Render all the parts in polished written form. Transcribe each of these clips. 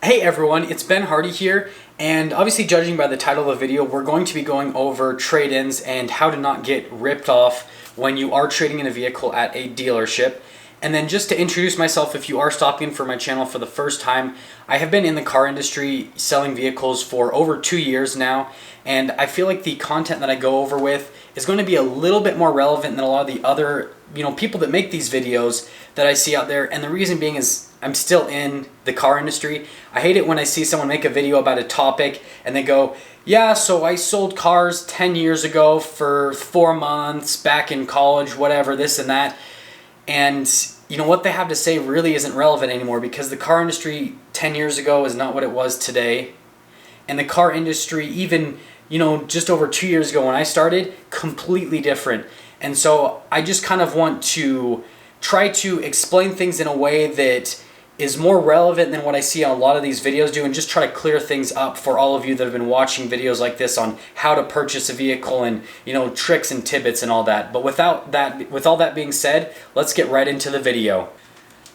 Hey everyone, it's Ben Hardy here, and obviously judging by the title of the video, we're going to be going over trade-ins and how to not get ripped off when you are trading in a vehicle at a dealership. And then just to introduce myself, if you are stopping for my channel for the first time, I have been in the car industry selling vehicles for over 2 years now, and I feel like the content that I go over with is going to be a little bit more relevant than a lot of the other people that make these videos that I see out there. And the reason being is I'm still in the car industry. I hate it when I see someone make a video about a topic and they go, yeah, so I sold cars 10 years ago for 4 months back in college, whatever, this and that. And what they have to say really isn't relevant anymore, because the car industry 10 years ago is not what it was today. And the car industry, even just over 2 years ago when I started, completely different. And so I just kind of want to try to explain things in a way that is more relevant than what I see on a lot of these videos do, and just try to clear things up for all of you that have been watching videos like this on how to purchase a vehicle and tricks and tidbits and all that. But with all that being said, let's get right into the video.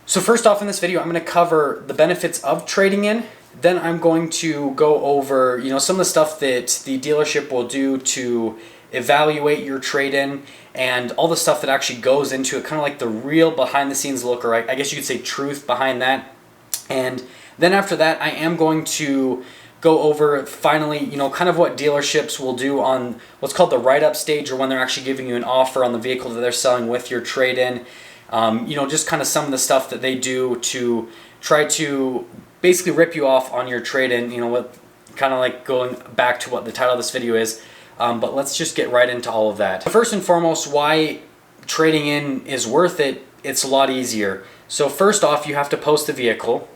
So first off, in this video I'm going to cover the benefits of trading in. Then I'm going to go over some of the stuff that the dealership will do to evaluate your trade-in and all the stuff that actually goes into it, kind of like the real behind the scenes look, or I guess you could say truth behind that. And then after that, I am going to go over finally kind of what dealerships will do on what's called the write-up stage, or when they're actually giving you an offer on the vehicle that they're selling with your trade-in. Just kind of some of the stuff that they do to try to basically rip you off on your trade-in, kind of like going back to what the title of this video is. But let's just get right into all of that. First and foremost, why trading in is worth it. It's a lot easier. So first off, you have to post the vehicle,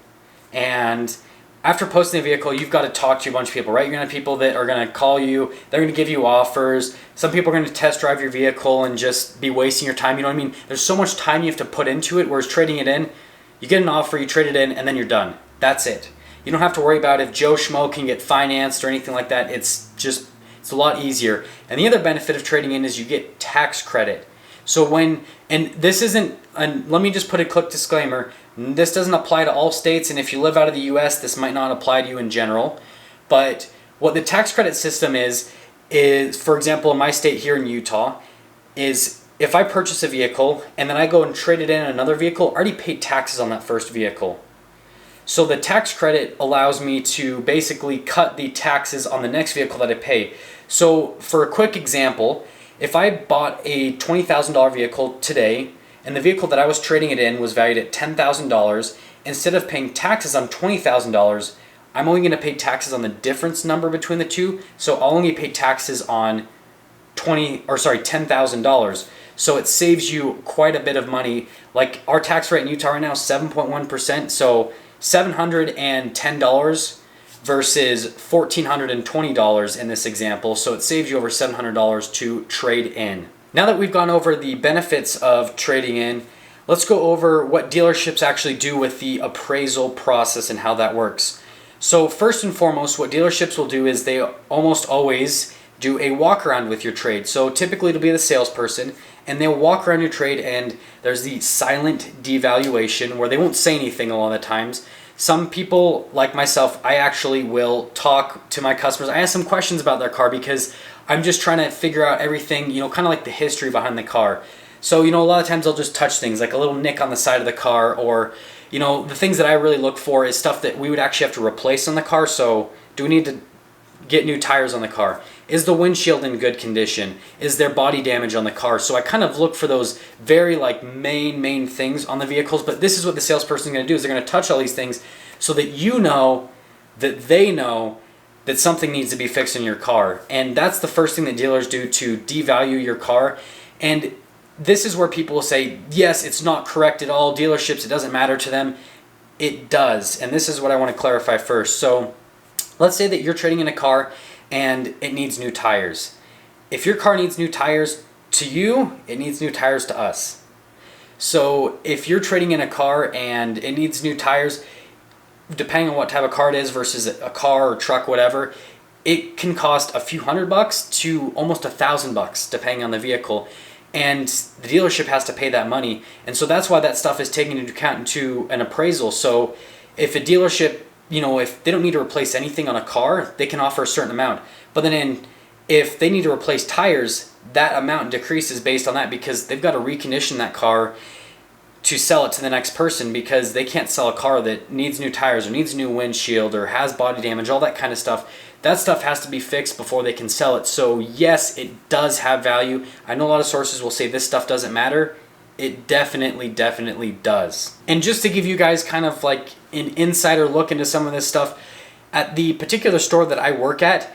and after posting the vehicle, you've got to talk to a bunch of people, right? You're going to have people that are going to call you, they're going to give you offers. Some people are going to test drive your vehicle and just be wasting your time, There's so much time you have to put into it, whereas trading it in, you get an offer, you trade it in, and then you're done. That's it. You don't have to worry about if Joe Schmo can get financed or anything like that. It's a lot easier. And the other benefit of trading in is you get tax credit. So let me just put a quick disclaimer. This doesn't apply to all states, and if you live out of the US, this might not apply to you in general. But what the tax credit system is, for example, in my state here in Utah, is if I purchase a vehicle and then I go and trade it in another vehicle, I already paid taxes on that first vehicle. So the tax credit allows me to basically cut the taxes on the next vehicle that I pay. So for a quick example, if I bought a $20,000 vehicle today and the vehicle that I was trading it in was valued at $10,000, instead of paying taxes on $20,000, I'm only going to pay taxes on the difference number between the two. So I'll only pay taxes on $10,000. So it saves you quite a bit of money. Like our tax rate in Utah right now is 7.1%. So $710 versus $1,420 in this example. So it saves you over $700 to trade in. Now that we've gone over the benefits of trading in, let's go over what dealerships actually do with the appraisal process and how that works. So first and foremost, what dealerships will do is they almost always do a walk around with your trade. So typically it'll be the salesperson, and they'll walk around your trade, and there's the silent devaluation where they won't say anything a lot of the times. Some people, like myself, I actually will talk to my customers. I ask them questions about their car because I'm just trying to figure out everything, kind of like the history behind the car. So, a lot of times I'll just touch things like a little nick on the side of the car, or, the things that I really look for is stuff that we would actually have to replace on the car. So do we need to get new tires on the car? Is the windshield in good condition? Is there body damage on the car? So I kind of look for those very main things on the vehicles. But this is what the salesperson is going to do, is they're going to touch all these things so that they know that something needs to be fixed in your car. And that's the first thing that dealers do to devalue your car. And this is where people will say, yes, it's not correct at all. Dealerships, it doesn't matter to them. It does. And this is what I want to clarify first. So let's say that you're trading in a car and it needs new tires. If your car needs new tires, to you, it needs new tires to us. So if you're trading in a car and it needs new tires, depending on what type of car it is versus a car or truck, whatever, it can cost a few $100 to almost $1,000 depending on the vehicle. And the dealership has to pay that money. And so that's why that stuff is taken into account into an appraisal. So if a dealership if they don't need to replace anything on a car, they can offer a certain amount. But then if they need to replace tires, that amount decreases based on that, because they've got to recondition that car to sell it to the next person, because they can't sell a car that needs new tires or needs new windshield or has body damage, all that kind of stuff. That stuff has to be fixed before they can sell it. So yes, it does have value. I know a lot of sources will say this stuff doesn't matter. It definitely does. And just to give you guys kind of like an insider look into some of this stuff, at the particular store that I work at,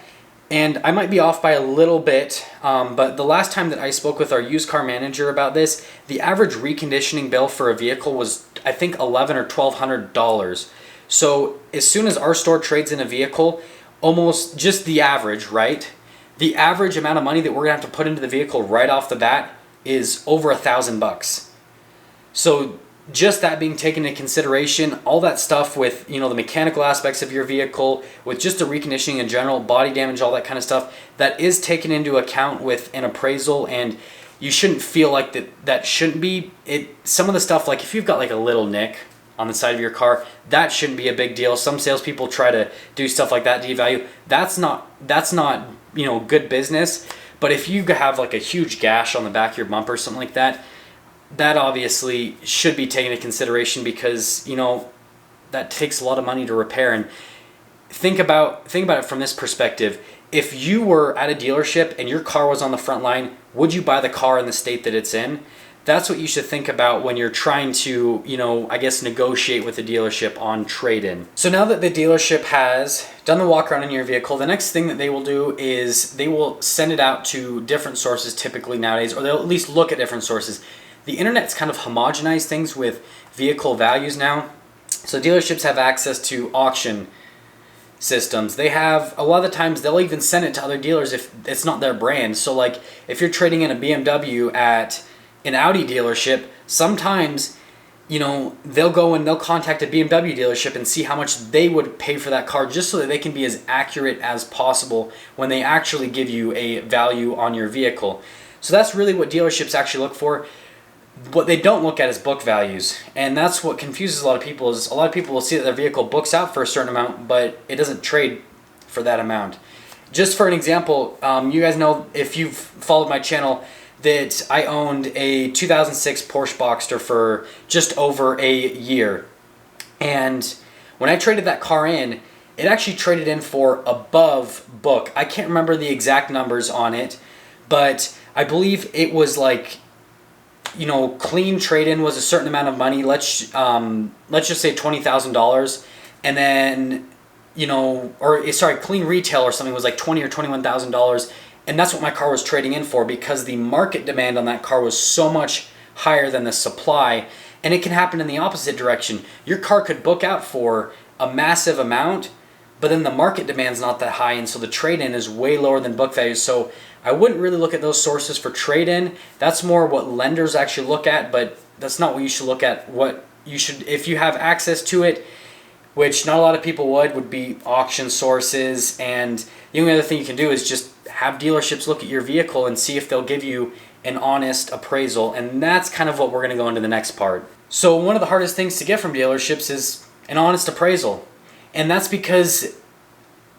and I might be off by a little bit, but the last time that I spoke with our used car manager about this, the average reconditioning bill for a vehicle was, I think, $1,100 or $1,200. So as soon as our store trades in a vehicle, almost just the average, right? The average amount of money that we're gonna have to put into the vehicle right off the bat is over $1,000. So just that being taken into consideration, all that stuff with, the mechanical aspects of your vehicle, with just the reconditioning in general, body damage, all that kind of stuff, that is taken into account with an appraisal. And you shouldn't feel like that shouldn't be it. Some of the stuff, like if you've got like a little nick on the side of your car, that shouldn't be a big deal. Some salespeople try to do stuff like that, devalue. That's not good business. But if you have like a huge gash on the back of your bumper or something like that, that obviously should be taken into consideration, because that takes a lot of money to repair. And think about it from this perspective. If you were at a dealership and your car was on the front line, would you buy the car in the state that it's in? That's what you should think about when you're trying to, negotiate with the dealership on trade-in. So now that the dealership has done the walk around in your vehicle, the next thing that they will do is they will send it out to different sources typically nowadays, or they'll at least look at different sources. The internet's kind of homogenized things with vehicle values now. So dealerships have access to auction systems. They have, a lot of the times they'll even send it to other dealers if it's not their brand. So like if you're trading in a BMW at an Audi dealership, sometimes they'll go and they'll contact a BMW dealership and see how much they would pay for that car, just so that they can be as accurate as possible when they actually give you a value on your vehicle. So that's really what dealerships actually look for. What they don't look at is book values, and that's what confuses a lot of people. Is a lot of people will see that their vehicle books out for a certain amount, but it doesn't trade for that amount. Just for an example, you guys know, if you've followed my channel, that I owned a 2006 Porsche Boxster for just over a year. And when I traded that car in, it actually traded in for above book. I can't remember the exact numbers on it, but I believe it was like, clean trade-in was a certain amount of money. Let's just say $20,000, and then, clean retail or something was like $20,000 or $21,000. And that's what my car was trading in for, because the market demand on that car was so much higher than the supply. And it can happen in the opposite direction. Your car could book out for a massive amount, but then the market demand's not that high, and so the trade-in is way lower than book value. So I wouldn't really look at those sources for trade-in. That's more what lenders actually look at, but that's not what you should look at. What you should, if you have access to it, which not a lot of people would be auction sources. And the only other thing you can do is just have dealerships look at your vehicle and see if they'll give you an honest appraisal. And that's kind of what we're going to go into the next part. So one of the hardest things to get from dealerships is an honest appraisal. And that's because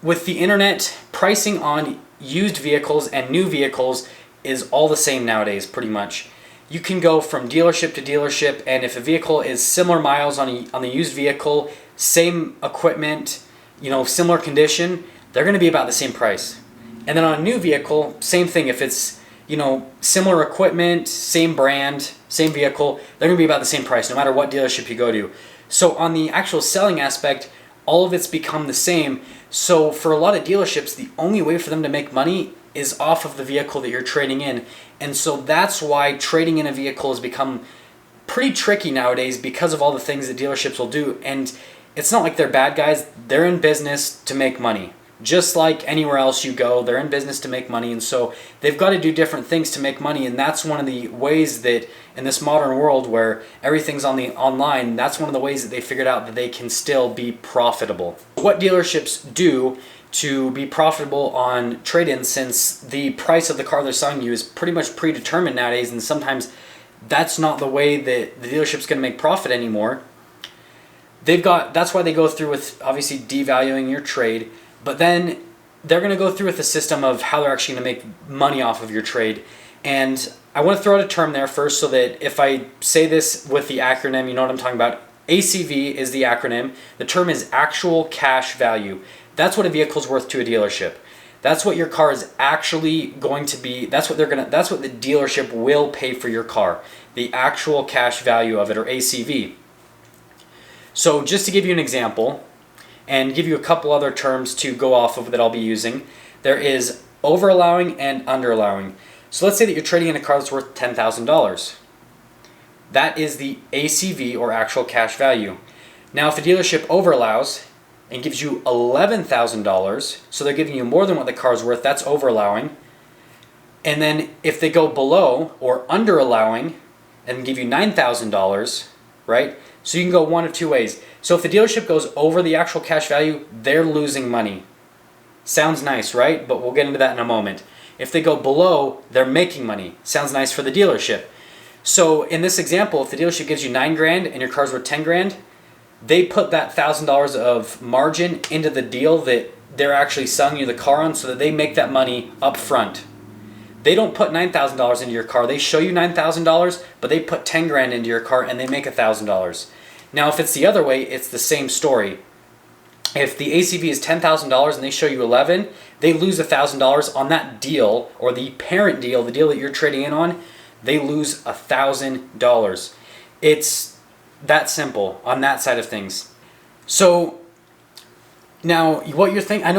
with the internet, pricing on used vehicles and new vehicles is all the same nowadays, pretty much. You can go from dealership to dealership, and if a vehicle is similar miles on the used vehicle, same equipment, similar condition, they're going to be about the same price. And then on a new vehicle, same thing. If it's, similar equipment, same brand, same vehicle, they're going to be about the same price no matter what dealership you go to. So on the actual selling aspect, all of it's become the same. So for a lot of dealerships, the only way for them to make money is off of the vehicle that you're trading in. And so that's why trading in a vehicle has become pretty tricky nowadays, because of all the things that dealerships will do. And it's not like they're bad guys. They're in business to make money. Just like anywhere else you go, they're in business to make money. And so they've got to do different things to make money. And that's one of the ways that in this modern world where everything's online, that's one of the ways that they figured out that they can still be profitable. What dealerships do to be profitable on trade-ins, since the price of the car they're selling you is pretty much predetermined nowadays, and sometimes that's not the way that the dealership's going to make profit anymore. That's why they go through with obviously devaluing your trade, but then they're going to go through with the system of how they're actually going to make money off of your trade. And I want to throw out a term there first so that if I say this with the acronym, you know what I'm talking about. ACV is the acronym. The term is actual cash value. That's what a vehicle is worth to a dealership. That's what your car is actually going to be. That's what the dealership will pay for your car. The actual cash value of it, or ACV. So just to give you an example and give you a couple other terms to go off of that I'll be using, there is overallowing and underallowing. So let's say that you're trading in a car that's worth $10,000. That is the ACV, or actual cash value. Now if a dealership overallows and gives you $11,000, so they're giving you more than what the car is worth, that's overallowing. And then if they go below or underallowing and give you $9,000, right? So you can go one of two ways. So if the dealership goes over the actual cash value, they're losing money. Sounds nice, right? But we'll get into that in a moment. If they go below, they're making money. Sounds nice for the dealership. So in this example, if the dealership gives you $9,000 and your car's worth $10,000, they put that $1,000 of margin into the deal that they're actually selling you the car on, so that they make that money up front. They don't put $9,000 into your car. They show you $9,000, but they put $10,000 into your car and they make $1,000. Now, if it's the other way, it's the same story. If the ACV is $10,000 and they show you 11, they lose $1,000 on that deal, or the parent deal, the deal that you're trading in on. They lose $1,000. It's that simple on that side of things. So now, I know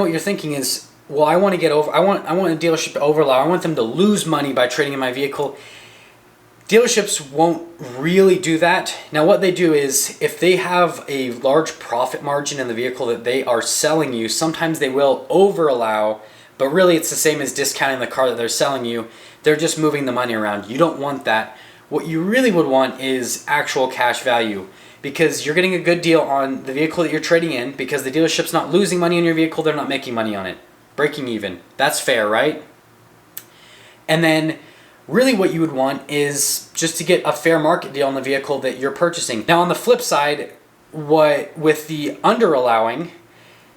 what you're thinking is, well, I want a dealership to overallow. I want them to lose money by trading in my vehicle. Dealerships won't really do that. Now what they do is, if they have a large profit margin in the vehicle that they are selling you, sometimes they will overallow, but really it's the same as discounting the car that they're selling you. They're just moving the money around. You don't want that. What you really would want is actual cash value, because you're getting a good deal on the vehicle that you're trading in, because the dealership's not losing money on your vehicle, they're not making money on it. Breaking even. That's fair, right? And then really what you would want is just to get a fair market deal on the vehicle that you're purchasing. Now on the flip side, with the underallowing,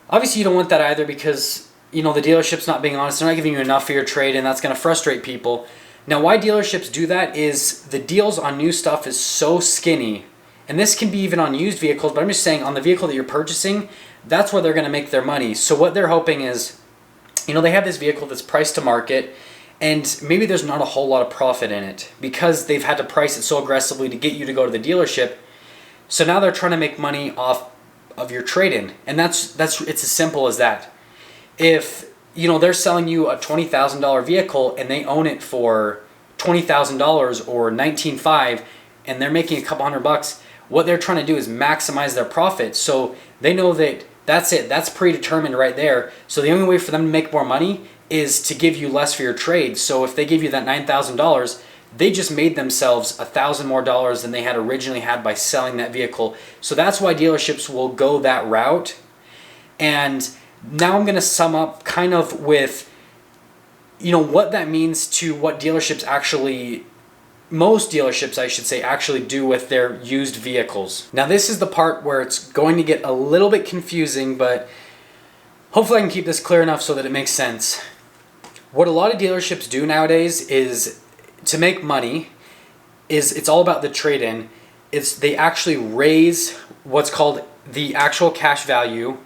obviously you don't want that either, because the dealership's not being honest. They're not giving you enough for your trade, and that's going to frustrate people. Now why dealerships do that is the deals on new stuff is so skinny, and this can be even on used vehicles, but I'm just saying on the vehicle that you're purchasing, that's where they're going to make their money. So what they're hoping is, they have this vehicle that's priced to market, and maybe there's not a whole lot of profit in it because they've had to price it so aggressively to get you to go to the dealership. So now they're trying to make money off of your trade-in, and it's as simple as that. If they're selling you a $20,000 vehicle and they own it for $20,000 or $19,500, and they're making a couple $100, what they're trying to do is maximize their profit. So they know that that's it. That's predetermined right there. So the only way for them to make more money is to give you less for your trade. So if they give you that $9,000, they just made themselves $1,000 more than they had originally had by selling that vehicle. So that's why dealerships will go that route. And now I'm going to sum up kind of with, what that means to what most dealerships, I should say, actually do with their used vehicles. Now this is the part where it's going to get a little bit confusing, but hopefully I can keep this clear enough so that it makes sense. What a lot of dealerships do nowadays is, to make money, it's all about the trade-in. They actually raise what's called the actual cash value.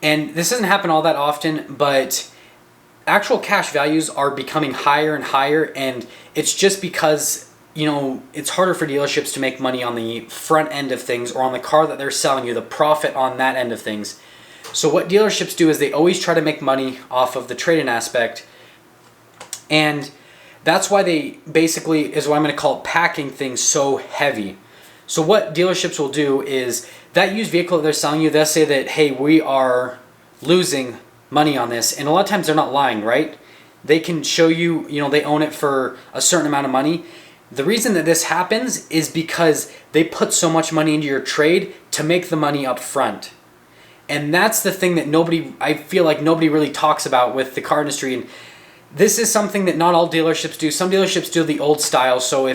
And this doesn't happen all that often, but actual cash values are becoming higher and higher, and it's just because, it's harder for dealerships to make money on the front end of things, or on the car that they're selling you, the profit on that end of things. So what dealerships do is they always try to make money off of the trade-in aspect, and that's why they basically, is what I'm going to call it, packing things so heavy. So what dealerships will do is, that used vehicle that they're selling you, they'll say that, hey, we are losing money on this, and a lot of times they're not lying, right? They can show you, they own it for a certain amount of money. The reason that this happens is because they put so much money into your trade to make the money up front. And that's the thing that I feel like nobody really talks about with the car industry. And this is something that not all dealerships do. Some dealerships do the old style. So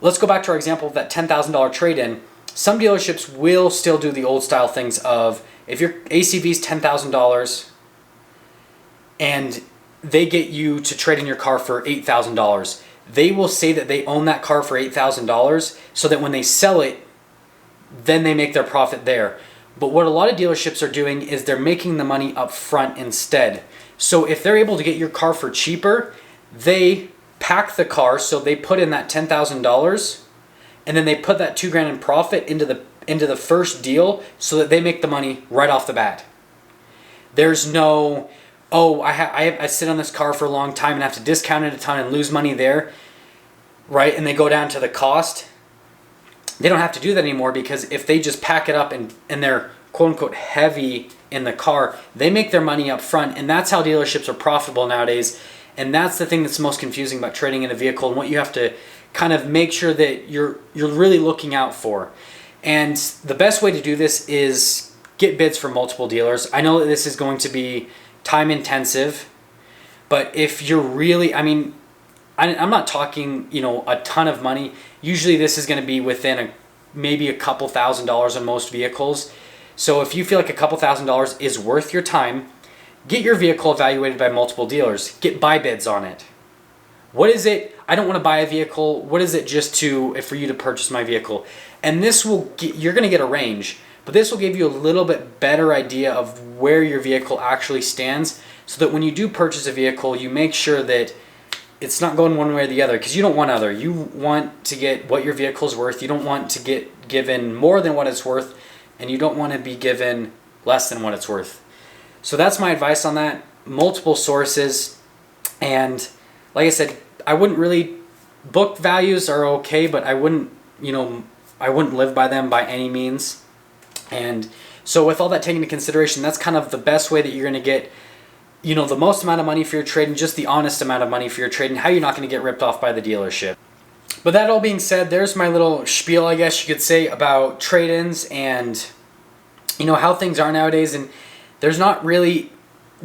let's go back to our example of that $10,000 trade-in. some dealerships will still do the old style things of, if your ACV is $10,000 and they get you to trade in your car for $8,000, they will say that they own that car for $8,000 so that when they sell it, then they make their profit there. But what a lot of dealerships are doing is they're making the money up front instead. So if they're able to get your car for cheaper, they pack the car, so they put in that $10,000 and then they put that $2,000 in profit into the first deal so that they make the money right off the bat. There's no, oh, I sit on this car for a long time and have to discount it a ton and lose money there, right? And they go down to the cost. They don't have to do that anymore, because if they just pack it up and they're quote unquote heavy in the car, they make their money up front. And that's how dealerships are profitable nowadays. And that's the thing that's most confusing about trading in a vehicle, and what you have to kind of make sure that you're really looking out for. And the best way to do this is get bids from multiple dealers. I know that this is going to be time intensive, but if you're really, I mean, I'm not talking, a ton of money. Usually this is going to be within maybe a couple $1,000s on most vehicles. So if you feel like a couple $1,000s is worth your time, get your vehicle evaluated by multiple dealers. Get buy bids on it. What is it? I don't want to buy a vehicle. What is it just for you to purchase my vehicle? And this you're going to get a range, but this will give you a little bit better idea of where your vehicle actually stands, so that when you do purchase a vehicle, you make sure that it's not going one way or the other, because you don't want other. You want to get what your vehicle's worth. You don't want to get given more than what it's worth, and you don't want to be given less than what it's worth. So that's my advice on that. Multiple sources, and like I said, I wouldn't really, book values are okay, but I wouldn't live by them by any means. And so with all that taken into consideration, that's kind of the best way that you're going to get the most amount of money for your trade, and just the honest amount of money for your trade, and how you're not going to get ripped off by the dealership. But that all being said, there's my little spiel, I guess you could say, about trade-ins and how things are nowadays. And there's not really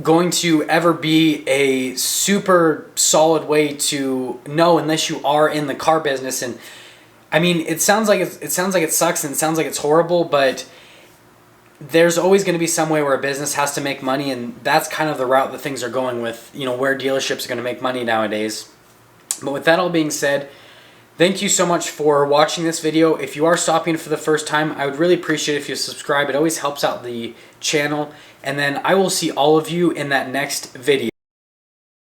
going to ever be a super solid way to know unless you are in the car business. And I mean, it sounds like it sucks and it sounds like it's horrible, but there's always going to be some way where a business has to make money, and that's kind of the route that things are going with, where dealerships are going to make money nowadays. But with that all being said, thank you so much for watching this video. If you are stopping for the first time, I would really appreciate it if you subscribe. It always helps out the channel. And then I will see all of you in that next video.